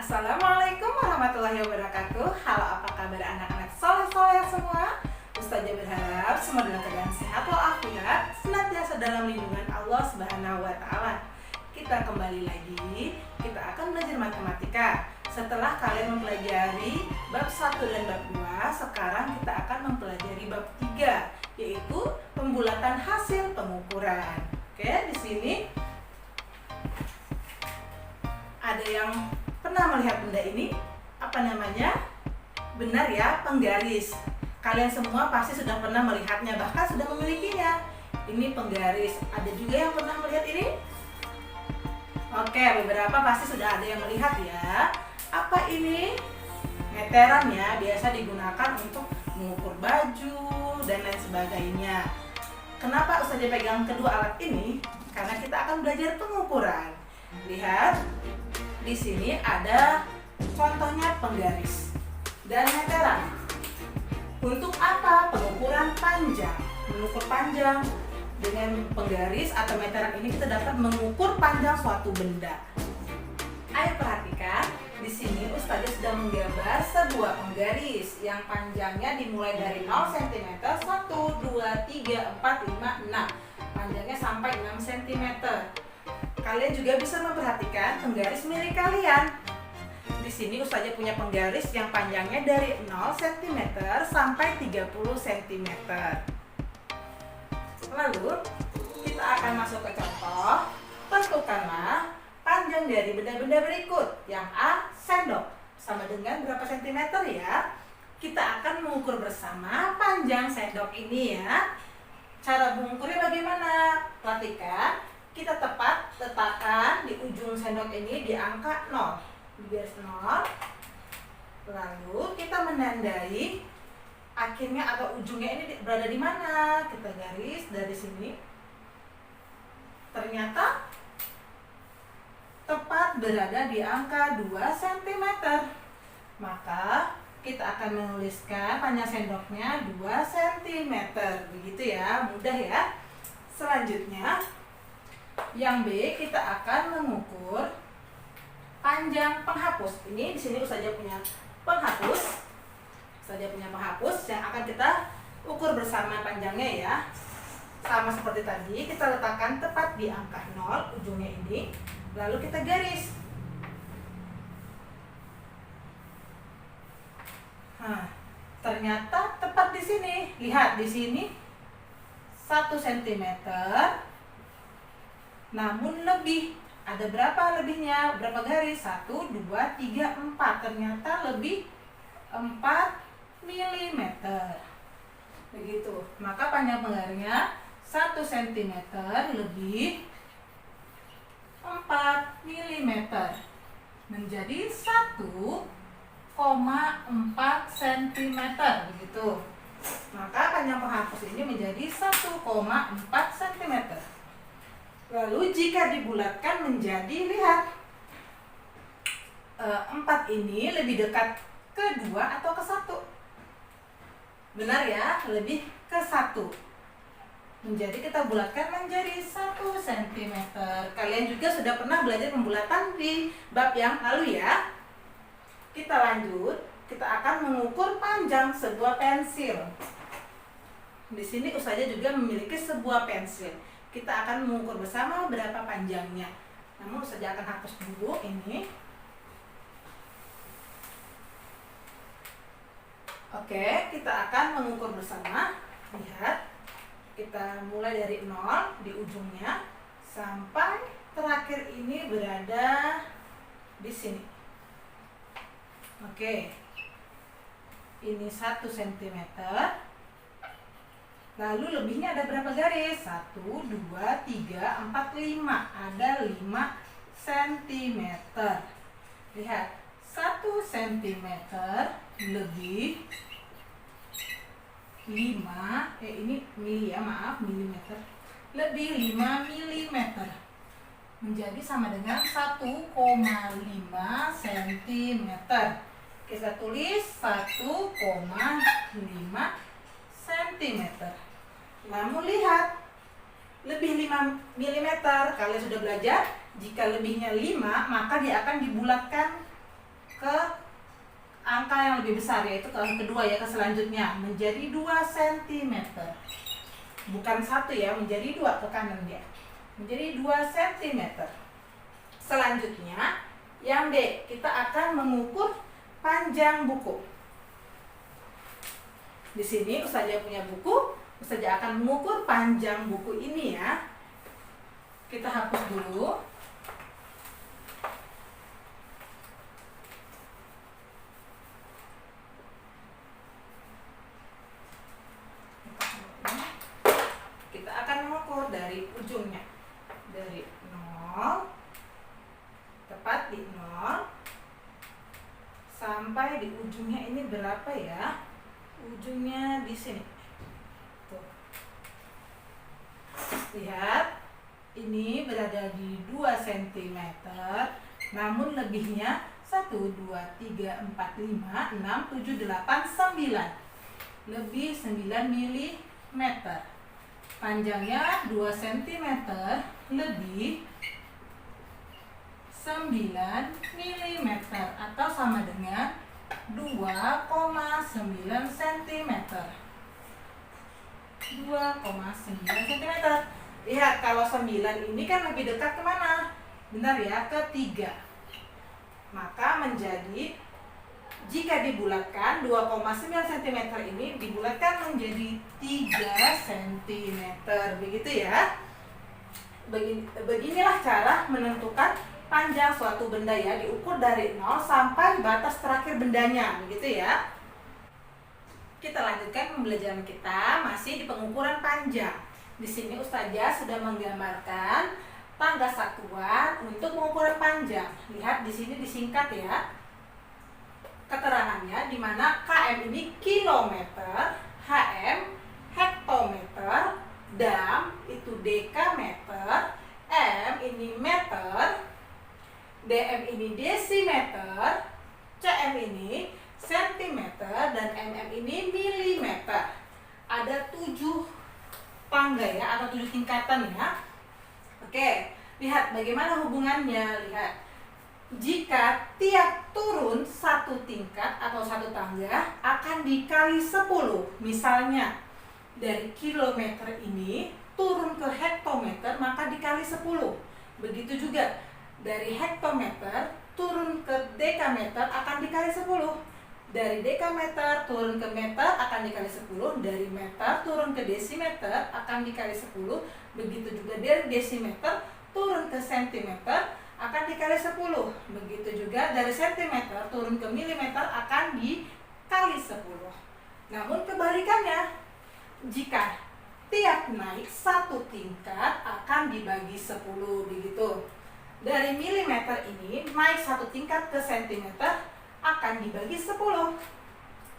Assalamualaikum warahmatullahi wabarakatuh. Halo, apa kabar anak-anak soleh-soleh semua? Ustazah berharap semua dalam keadaan sehat walafiat, senantiasa dalam lindungan Allah Subhanahu wa taala. Kita kembali lagi, kita akan belajar matematika. Setelah kalian mempelajari bab 1 dan bab 2, sekarang kita akan mempelajari bab 3, yaitu pembulatan hasil pengukuran. Oke, di sini ada yang pernah melihat benda ini? Apa namanya? Benar ya, penggaris. Kalian semua pasti sudah pernah melihatnya, bahkan sudah memilikinya. Ini penggaris. Ada juga yang pernah melihat ini? Oke, beberapa pasti sudah ada yang melihat ya. Apa ini? Meteran ya, biasa digunakan untuk mengukur baju dan lain sebagainya. Kenapa Ustazah pegang kedua alat ini? Karena kita akan belajar pengukuran. Lihat, di sini ada contohnya penggaris dan meteran. Untuk apa? Pengukuran panjang. Mengukur panjang dengan penggaris atau meteran ini kita dapat mengukur panjang suatu benda. Ayo perhatikan, di sini Ustazah sudah menggambar sebuah penggaris yang panjangnya dimulai dari 0 cm, 1, 2, 3, 4, 5, 6. Panjangnya sampai 6 cm. Kalian juga bisa memperhatikan penggaris milik kalian. Di sini Ustazah punya penggaris yang panjangnya dari 0 cm sampai 30 cm. Lalu, kita akan masuk ke contoh. Tentukanlah panjang dari benda-benda berikut. Yang A, sendok. Sama dengan berapa sentimeter ya? Kita akan mengukur bersama panjang sendok ini ya. Cara mengukurnya bagaimana? Perhatikan. Kita letakkan di ujung sendok ini di angka 0, di garis 0. Lalu kita menandai akhirnya atau ujungnya ini berada di mana. Kita garis dari sini. Ternyata tepat berada di angka 2 cm. Maka kita akan menuliskan panjang sendoknya 2 cm. Begitu ya, mudah ya. Selanjutnya yang B, kita akan mengukur panjang penghapus. Ini di sini Ustazah punya penghapus. Ustazah punya penghapus yang akan kita ukur bersama panjangnya ya. Sama seperti tadi, kita letakkan tepat di angka 0 ujungnya ini. Lalu kita garis. Nah, ternyata tepat di sini. Lihat di sini 1 cm. Namun lebih, ada berapa lebihnya? Berapa garis? 1, 2, 3, 4. Ternyata lebih 4 mm. Begitu. Maka panjang penggarisnya 1 cm lebih 4 mm. Menjadi 1,4 cm. Begitu. Maka panjang penghapus ini menjadi 1,4 cm. Lalu jika dibulatkan menjadi, lihat, 4 ini lebih dekat ke 2 atau ke 1? Benar ya, lebih ke 1. Menjadi kita bulatkan menjadi 1 cm. Kalian juga sudah pernah belajar pembulatan di bab yang lalu ya. Kita lanjut, kita akan mengukur panjang sebuah pensil. Di sini Ustazah juga memiliki sebuah pensil. Kita akan mengukur bersama berapa panjangnya. Namun Ustazah akan hapus dulu ini. Oke, kita akan mengukur bersama. Lihat, kita mulai dari 0 di ujungnya sampai terakhir ini berada di sini. Oke, ini 1 cm. Lalu lebihnya ada berapa garis? 1, 2, 3, 4, 5. Ada 5 cm. Lihat, 1 cm lebih 5, ini mili ya, maaf, milimeter. Lebih 5 mm. Menjadi sama dengan 1,5 cm. Kita tulis 1,5 cm. Namun lihat, lebih 5 mm. Kalian sudah belajar, jika lebihnya 5, maka dia akan dibulatkan ke angka yang lebih besar, yaitu ke kedua ya, ke selanjutnya menjadi 2 cm. Bukan 1 ya, menjadi 2 ke kanan dia. Menjadi 2 cm. Selanjutnya yang D, kita akan mengukur panjang buku. Di sini Ustazah punya buku, Ustazah akan mengukur panjang buku ini ya. Kita hapus dulu. Kita akan mengukur dari ujungnya, dari 0, tepat di 0, sampai di ujungnya ini berapa ya? Ujungnya di sini. Tuh. Lihat, ini berada di 2 cm, namun lebihnya 1, 2, 3, 4, 5, 6, 7, 8, 9. Lebih 9 mm. Panjangnya 2 cm lebih 9 mm atau sama dengan 2,9 cm. 2,9 cm. Lihat, kalau 9 ini kan lebih dekat kemana? Benar ya, ke 3. Maka menjadi, jika dibulatkan 2,9 cm ini dibulatkan menjadi 3 cm. Begitu ya. Beginilah cara menentukan panjang suatu benda ya, diukur dari 0 sampai batas terakhir bendanya, begitu ya. Kita lanjutkan pembelajaran kita masih di pengukuran panjang. Di sini Ustazah sudah menggambarkan tangga satuan untuk pengukuran panjang. Lihat di sini disingkat ya. Keterangannya di mana km ini kilometer, hm hektometer, dam itu dekameter, m ini meter, dm ini desimeter, cm ini sentimeter, dan mm ini milimeter. Ada 7 tangga ya, atau 7 tingkatan ya. Oke, lihat bagaimana hubungannya. Lihat, jika tiap turun 1 tingkat atau 1 tangga akan dikali 10. Misalnya dari kilometer ini turun ke hektometer, maka dikali 10. Begitu juga dari hektometer turun ke dekameter akan dikali 10. Dari dekameter turun ke meter akan dikali 10. Dari meter turun ke desimeter akan dikali 10. Begitu juga dari desimeter turun ke sentimeter akan dikali 10. Begitu juga dari sentimeter turun ke milimeter akan dikali 10. Namun kebalikannya, jika tiap naik 1 tingkat akan dibagi 10, begitu. Dari milimeter ini naik 1 tingkat ke sentimeter akan dibagi 10.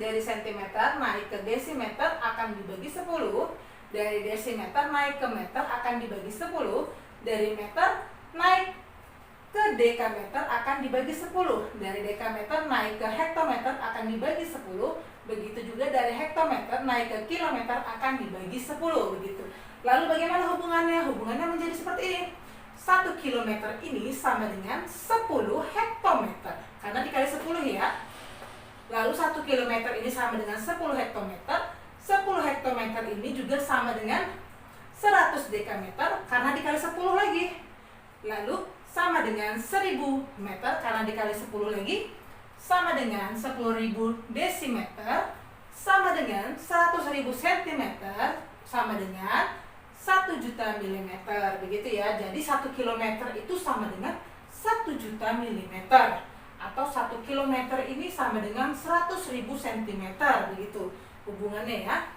Dari sentimeter naik ke desimeter akan dibagi 10. Dari desimeter naik ke meter akan dibagi 10. Dari meter naik ke dekameter akan dibagi 10. Dari dekameter naik ke hektometer akan dibagi 10. Begitu juga dari hektometer naik ke kilometer akan dibagi 10, begitu. Lalu bagaimana hubungannya? Hubungannya menjadi seperti ini. 1 kilometer ini sama dengan 10 hektometer, karena dikali 10 ya. Lalu 1 kilometer ini sama dengan 10 hektometer. 10 hektometer ini juga sama dengan 100 dekameter, karena dikali 10 lagi. Lalu sama dengan 1000 meter, karena dikali 10 lagi. Sama dengan 10.000 desimeter, sama dengan 100.000 centimeter, sama dengan 1 juta milimeter, begitu ya. Jadi 1 kilometer itu sama dengan 1 juta milimeter, atau 1 kilometer ini sama dengan 100.000 centimeter, begitu hubungannya ya.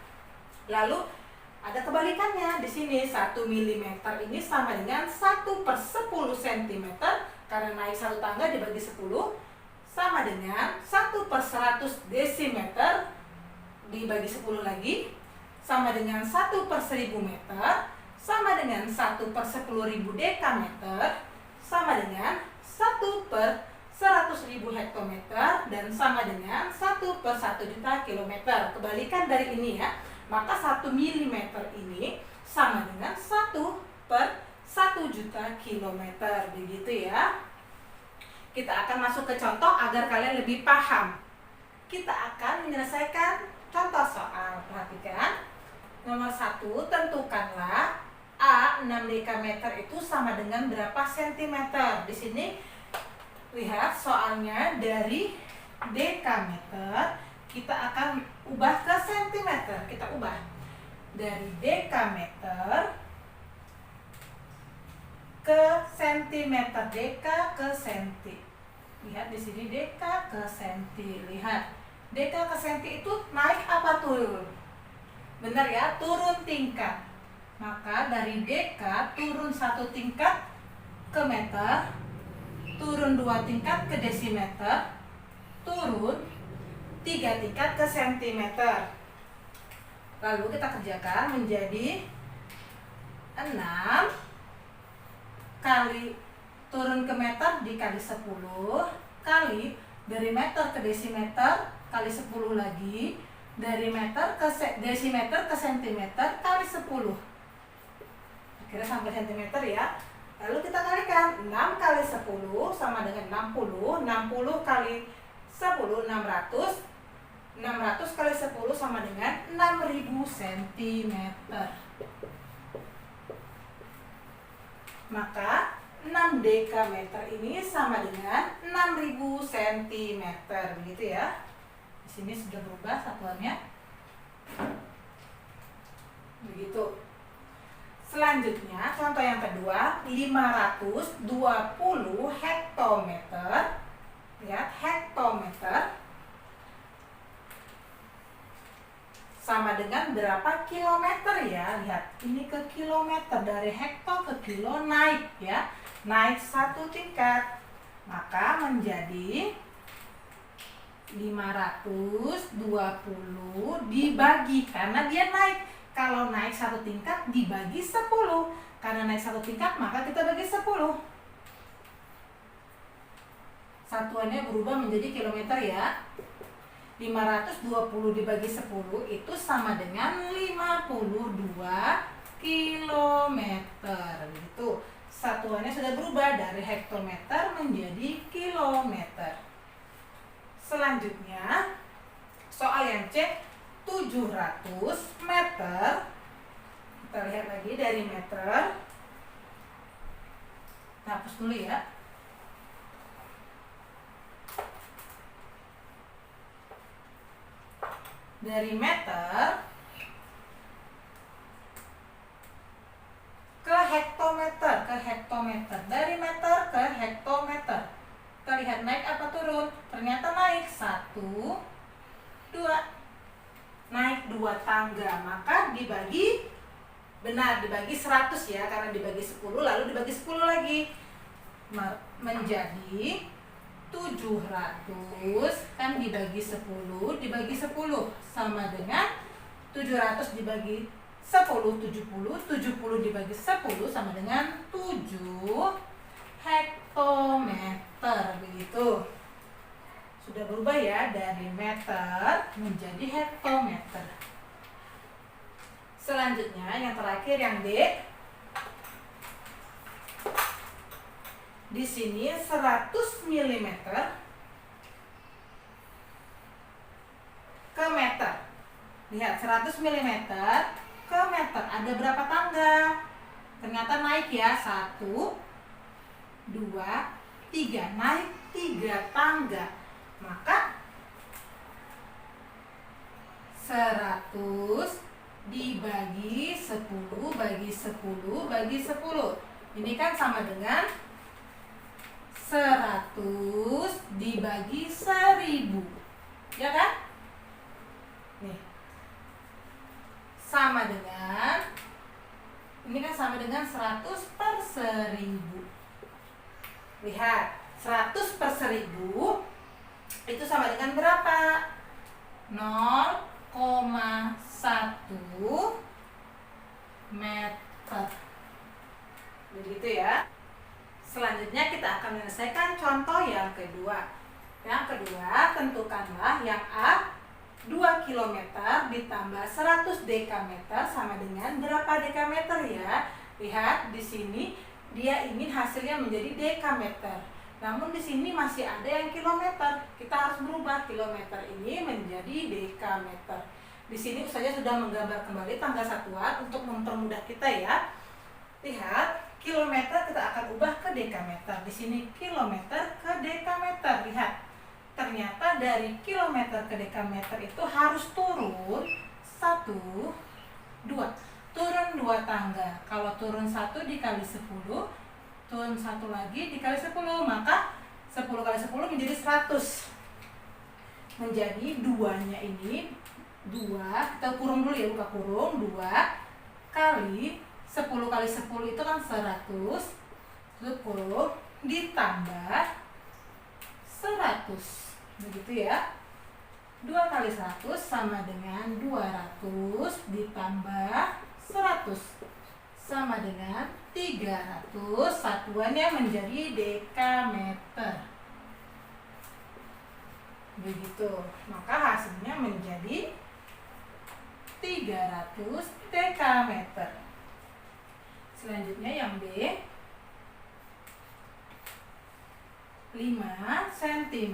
Lalu ada kebalikannya di sini, 1 milimeter ini sama dengan 1/10 centimeter, karena naik 1 tangga dibagi 10, sama dengan 1/100 desimeter dibagi 10 lagi, sama dengan 1/1000 meter, sama dengan 1/10.000 dekameter, sama dengan 1/100.000 hektometer, dan sama dengan 1/1 juta kilometer. Kebalikan dari ini ya. Maka 1 milimeter ini sama dengan 1/1 juta kilometer, begitu ya. Kita akan masuk ke contoh agar kalian lebih paham. Kita akan menyelesaikan contoh soal. Perhatikan. Nomor 1, tentukanlah A 6 dekameter itu sama dengan berapa sentimeter. Di sini lihat soalnya dari dekameter kita akan ubah ke sentimeter. Kita ubah dari dekameter ke sentimeter, deka ke senti. Lihat di sini deka ke senti. Lihat, deka ke senti itu naik apa turun? Benar ya, turun tingkat. Maka dari deka turun 1 tingkat ke meter, turun 2 tingkat ke desimeter, turun 3 tingkat ke sentimeter. Lalu kita kerjakan menjadi 6 kali turun ke meter dikali 10 kali dari meter ke desimeter kali 10 lagi, dari meter ke desimeter ke sentimeter kali 10. Kira sampai sentimeter ya. Lalu kita kalikan 6 kali 10 sama dengan 60. 60 kali 10 600. 600 kali 10 sama dengan 6000 cm. Maka 6 dekameter ini sama dengan 6000 cm. Begitu ya. Di sini sudah berubah satuannya. Begitu. Selanjutnya, contoh yang kedua, 520 hektometer. Lihat, hektometer sama dengan berapa kilometer ya? Lihat, ini ke kilometer, dari hekto ke kilo naik ya. Naik 1 tingkat. Maka menjadi 520 dibagi, karena dia naik. Kalau naik 1 tingkat dibagi 10. Karena naik 1 tingkat maka kita bagi 10. Satuannya berubah menjadi kilometer ya. 520 dibagi 10 itu sama dengan 52 kilometer. Gitu. Satuannya sudah berubah dari hektometer menjadi kilometer. Selanjutnya, soal yang C, 700 meter. Kita lihat lagi dari meter. Kita hapus dulu ya. Dari meter ke hektometer, dari meter ke hektometer. Kita lihat naik apa turun? Ternyata naik 1, 2. Naik 2 tangga, maka dibagi, benar dibagi 100 ya, karena dibagi 10 lalu dibagi 10 lagi. Menjadi 700 kan dibagi 10 sama dengan 700 dibagi 10 70 dibagi 10 sama dengan 7 hektometer. Begitu. Sudah berubah ya dari meter menjadi hektometer. Selanjutnya yang terakhir yang D. Di sini 100 mm ke meter. Lihat, 100 mm ke meter. Ada berapa tangga? Ternyata naik ya. 1, 2, 3. Naik 3 tangga. Maka 100 dibagi 10 bagi 10 bagi 10. Ini kan sama dengan 100 dibagi 1000, ya kan? Nih, sama dengan, ini kan sama dengan 100 per 1000. Lihat, 100 per 1000 itu sama dengan berapa? 0,1 meter. Begitu ya. Selanjutnya kita akan menyelesaikan contoh yang kedua. Yang kedua, tentukanlah yang A 2 km ditambah 100 dekameter sama dengan berapa dekameter ya? Lihat di sini dia ingin hasilnya menjadi dekameter. Namun di sini masih ada yang kilometer. Kita harus berubah kilometer ini menjadi dekameter. Di sini Ustazah sudah menggambar kembali tangga satuan untuk mempermudah kita ya. Lihat, kilometer kita akan ubah ke dekameter. Di sini kilometer ke dekameter. Lihat, ternyata dari kilometer ke dekameter itu harus turun 1, 2. Turun 2 tangga. Kalau turun 1 dikali 10, turun 1 lagi dikali 10, maka 10 kali 10 menjadi 100. Menjadi 2-nya ini 2, kita kurung dulu ya, buka kurung, 2 kali 10 kali 10 itu kan 100, tutup kurung, ditambah 100. Begitu ya. 2 kali 100 sama dengan 200 ditambah 100 sama dengan 300. Satuannya menjadi dekameter. Begitu. Maka hasilnya menjadi 300 dekameter. Selanjutnya yang B, 5 cm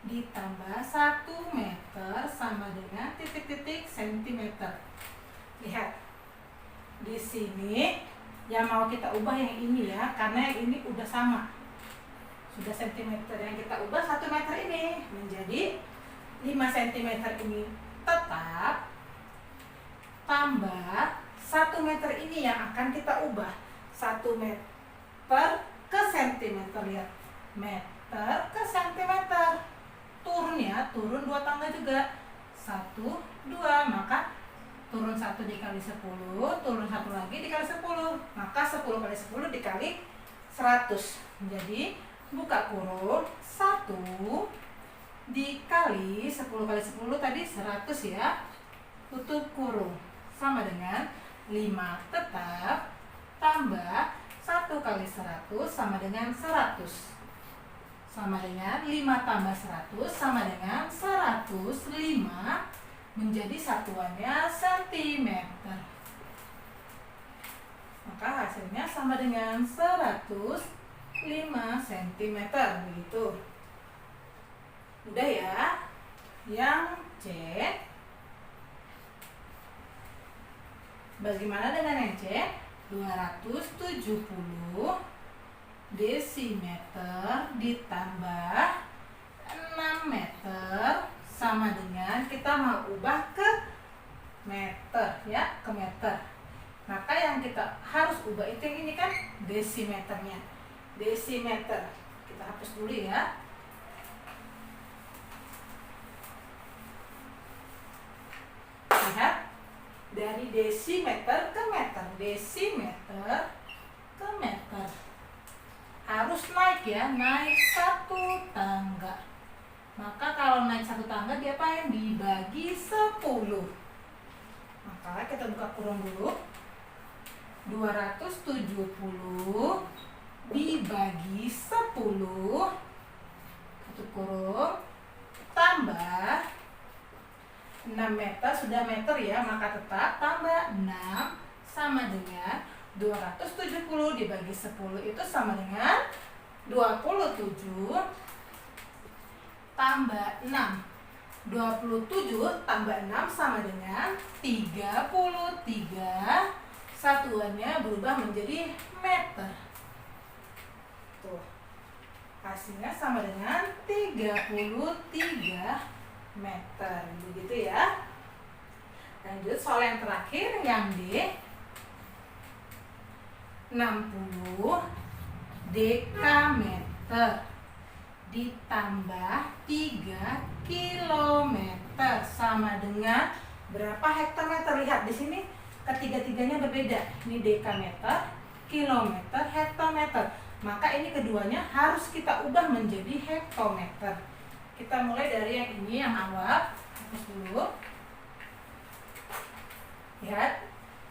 ditambah 1 meter sama dengan titik-titik cm. Lihat, di sini yang mau kita ubah yang ini ya, karena yang ini udah sama, sudah cm. Yang kita ubah 1 meter ini menjadi 5 cm ini tetap, tambah 1 meter ini yang akan kita ubah 1 meter ke cm. Lihat, meter ke cm. Turunnya turun 2 tangga juga, 1, 2, maka turun 1 dikali 10, turun 1 lagi dikali 10, maka 10 kali 10 dikali 100. Jadi buka kurung, 1 dikali 10 kali 10 tadi 100 ya, tutup kurung, sama dengan 5 tetap, tambah 1 kali 100 sama dengan 100, sama dengan 5 tambah 100 sama dengan 105, menjadi satuannya cm. Maka hasilnya sama dengan 105 cm. Begitu. Udah ya. Yang C, bagaimana dengan yang C? 270 desimeter ditambah 6 meter sama dengan, kita mau ubah ke meter ya, ke meter. Maka yang kita harus ubah itu yang ini kan, desimeternya. Desimeter kita hapus dulu ya. Lihat, dari desimeter ke meter, desimeter ke meter harus naik ya, naik 1 tangga. Maka kalau naik 1 tangga diapain? Dibagi 10. Maka kita buka kurung dulu. 270 dibagi 10, tutup kurung, tambah 6 meter, sudah meter ya, maka tetap tambah 6 sama dengan 270 dibagi 10 itu sama dengan 27 tambah 6. 27 tambah 6 sama dengan 33. Satuannya berubah menjadi meter. Tuh. Hasilnya sama dengan 33 meter. Begitu ya. Lanjut soal yang terakhir, yang D. 60 dekameter ditambah 3 kilometer sama dengan berapa hektometer? Lihat di sini ketiga-tiganya berbeda. Ini dekameter, kilometer, hektometer. Maka ini keduanya harus kita ubah menjadi hektometer. Kita mulai dari yang ini, yang awal. Hapus dulu. Lihat,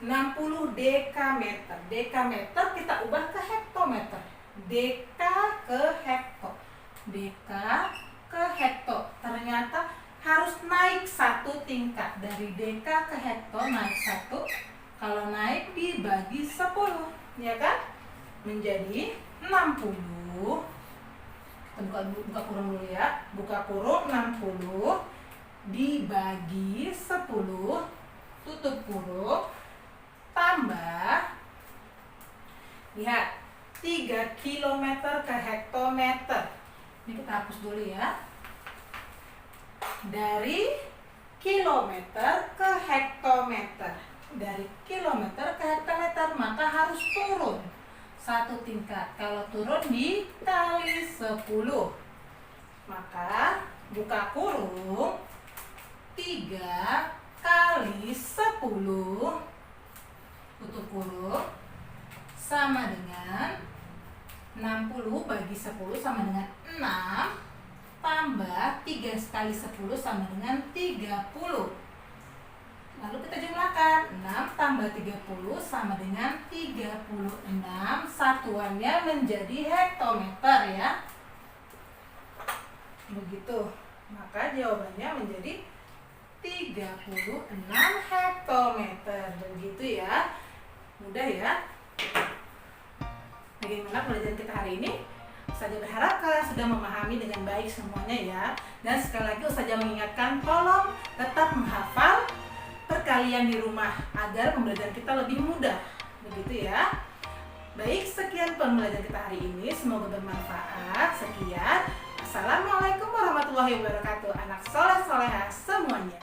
60 dekameter. Dekameter kita ubah ke hektometer. Deka ke hekto. Deka ke hekto. Ternyata harus naik 1 tingkat. Dari deka ke hekto naik 1. Kalau naik dibagi 10, ya kan? Menjadi 60 kita buka kurung dulu ya. Buka kurung 60 dibagi 10, tutup kurung, tambah, lihat, 3 km ke hektometer. Ini kita hapus dulu ya. Dari kilometer ke hektometer. Dari kilometer ke hektometer, maka harus turun 1 tingkat. Kalau turun dikali 10, maka buka kurung 3 kali 10, tutup kurung, sama dengan 60 bagi 10 sama dengan 6, tambah 3 kali 10 sama dengan 30. Lalu kita jumlahkan, 6 tambah 30 sama dengan 36, satuannya menjadi hektometer ya. Begitu, maka jawabannya menjadi 36 hektometer. Begitu ya, mudah ya. Bagaimana pelajaran kita hari ini? Ustazah berharap kalian sudah memahami dengan baik semuanya ya. Dan sekali lagi Ustazah mengingatkan, tolong tetap menghafal perkalian di rumah agar pembelajaran kita lebih mudah. Begitu ya. Baik, sekian pembelajaran kita hari ini. Semoga bermanfaat. Sekian. Assalamualaikum warahmatullahi wabarakatuh. Anak soleh soleha semuanya.